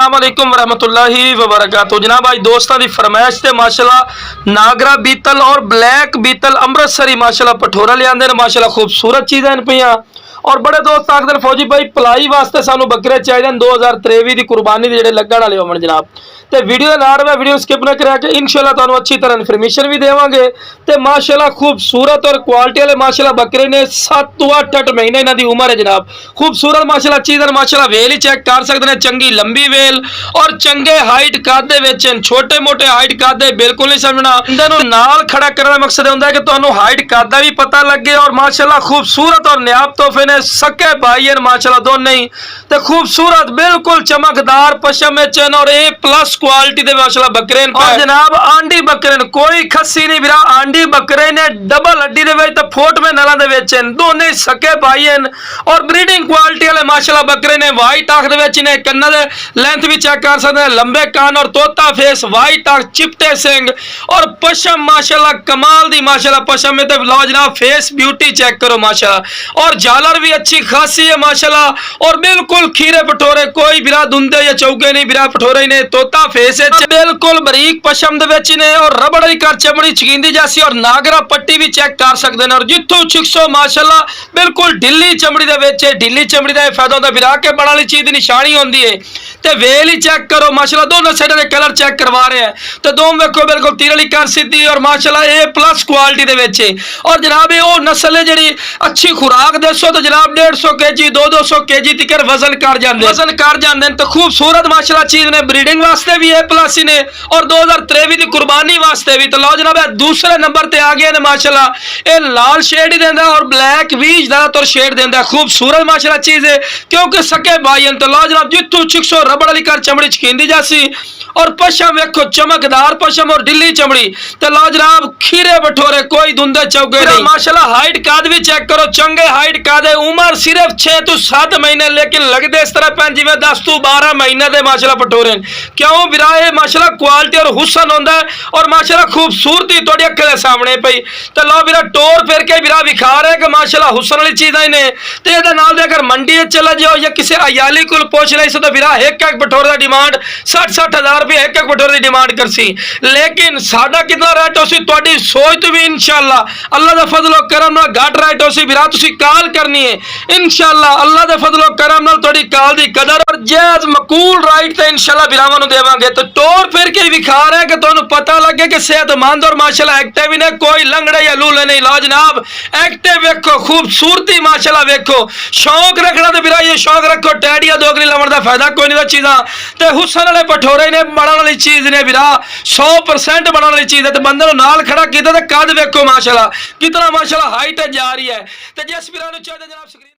अस्सलामुअलैकुम वरहमतुल्लाहि वबरकातुहू। जनाब आज दोस्तों की फरमाइश से माशाल्लाह नागरा बीतल और ब्लैक बीतल अमृतसरी माशाल्लाह पठोरा ले आंदे ने। माशाल्लाह खूबसूरत चीज़ां पियां और बड़े दोस्त आखदे फौजी भाई पलाई वास्ते सानू बकरे चाहिए 2023 की कुर्बानी के जेडे लगन वाले होवन जनाब। तो वीडियो नाल मैं वीडियो स्किप ना करा के इंशाल्लाह तुहानू अच्छी तरह इन्फॉर्मेशन भी देवांगे। तो माशाल्लाह खूबसूरत और क्वालिटी वाले माशाल्लाह बकरे ने 7 तो 8 महीने इन्हां दी उम्र है जनाब। खूबसूरत माशाल्लाह चीज़ माशाल्लाह वेल ही चेक कर सकते हैं, चंगी लंबी वेल और चंगे हाइट कादे विच छोटे मोटे हाइट कादे बिल्कुल नहीं समझना। इन्हां नू नाल खड़ा करने का मकसद होंदा है कि तुहानू हाइट कादा भी पता लगे और माशाल्लाह खूबसूरत और नायाब तोहफे ने सके भाई हैं माशाल्लाह दोनों ही। तो खूबसूरत बिल्कुल चमकदार पशम में और A+ क्वालिटी दे माशाल्लाह बकरे और जनाब आंडी बकरे कोई खस्सी नहीं बिरा आंडी बकरे ने डबल हड्डी दे विच ते फोट में नला दे विच दोनों ही सके भाई हैं और ब्रीडिंग क्वालिटी वाले माशाल्लाह बकरे ने। वाइट आंख दे विच ने कन्ना दे लेंथ भी चेक कर सकते हैं, लंबे कान और तोता फेस, वाइट आंख, चिपटे सिंग और पशम माशाल्लाह कमाल दी माशाल्लाह पशम में। तो लो जनाब फेस ब्यूटी चेक करो माशाल्लाह और झालर भी अच्छी खासी है माशाल्लाह और बिल्कुल खीरे पठोरे कोई बिरा दुंदे या चौके नहीं बिरा पठोरे ने। तोता फेस है बिल्कुल बरीक पशम दे विच ने और रबड़ दी कर चमड़ी चकींदी जैसी और नागरा पट्टी भी चेक कर सकते हैं। और जिथों छिकसो माशाल्लाह बिल्कुल ढिली चमड़ी दे विच ढिली चमड़ी का फायदा होता बिरा के बड़ा वाली चीज की निशानी होती है। तो वेल ही चेक करो माशाल्लाह दोनों साइड के कलर चेक करवा रहे हैं। तो दोनों वेखो बिल्कुल तीर वाली कर सीधी और माशाल्लाह A+ क्वालिटी दे विच और जनाब ये नस्ल है जी अच्छी खुराक दसो तो जनाब 150 kg 200 kg तक वजन कर जाते हैं। तो खूबसूरत माशाल्लाह चीज ने ब्रीडिंग वास्ते भी A+ ही ने और 2023 की कुर्बानी वास्ते भी। तो लो जनाब दूसरे नंबर ते आ गए ने माशाल्लाह ये लाल शेड ही देंदा और ब्लैक भी ज्यादातर शेड देंदा। खूबसूरत माशाल्लाह चीज है क्योंकि सके भाई हैं। तो लो जनाब जिथों छिकसो रबड़ वाली कर चमड़ी चकींदी जासी और पशम वेखो चमकदार पशम और ढिली चमड़ी। तो लो जनाब खीरे बठोरे कोई धुंधे चौके नहीं माशाल्लाह। हाइट काद भी चेक करो चंगे हाइट काद है, उम्र सिर्फ 6 तो 7 महीने लेकिन लगते इस तरह पैन जिवें 10 तो 12 महीने दे माशाल्लाह पठोरे। क्यों बिराए माशाल्लाह क्वालिटी और हुसन होंदा है और माशाल्लाह खूबसूरती तुहाडी अक्खां दे सामने पई। तो लो बिरा टोर फिर के बिरा विखा रहे कि माशाल्लाह हुसन वाली चीज़ां ने। तो इहदे नाल दे अगर मंडी चला जाओ या किसी अयाली कोल पुछ ले तो बिरा एक पठोरे दा डिमांड 60-60 हज़ार रुपये एक पठोरे की डिमांड करसी। लेकिन साडा कितना रेट हो सी तुहाडी सोच तो भी इंशाल्लाह अल्लाह दा फजल और करम नाल घट रेट हो सी। बिरा तुसीं काल करनी है इंशाल्लाह अल्लाह दा फजल और करम नाल तुहाडी काल दी कदर और जायज़ मकूल राइट ते इंशाल्लाह बिरावां नूं देवांगे। तो टोर फिर के विखा रहे हैं कि तुहानूं पता लगे कि सेहतमंद और माशाल्लाह एक्टिव ने कोई लंगड़े या लूले नहीं। लो जनाब एक्टिव वेखो खूबसूरती माशाल्लाह वेखो शौक रखना तो बिरा ये शौक रखो टैडिया दोगली लवण का फायदा कोई नहीं चीज़ा। तो हुसन वाले पठोरे ने बनने वाली चीज़ ने बिरा 100% बनने वाली चीज़ है। तो बंदे नाल खड़ा किया तो कद वेखो माशाल्लाह कितना माशाल्लाह हाइट जा रही है। तो जिस बिरा चाहिए जनाब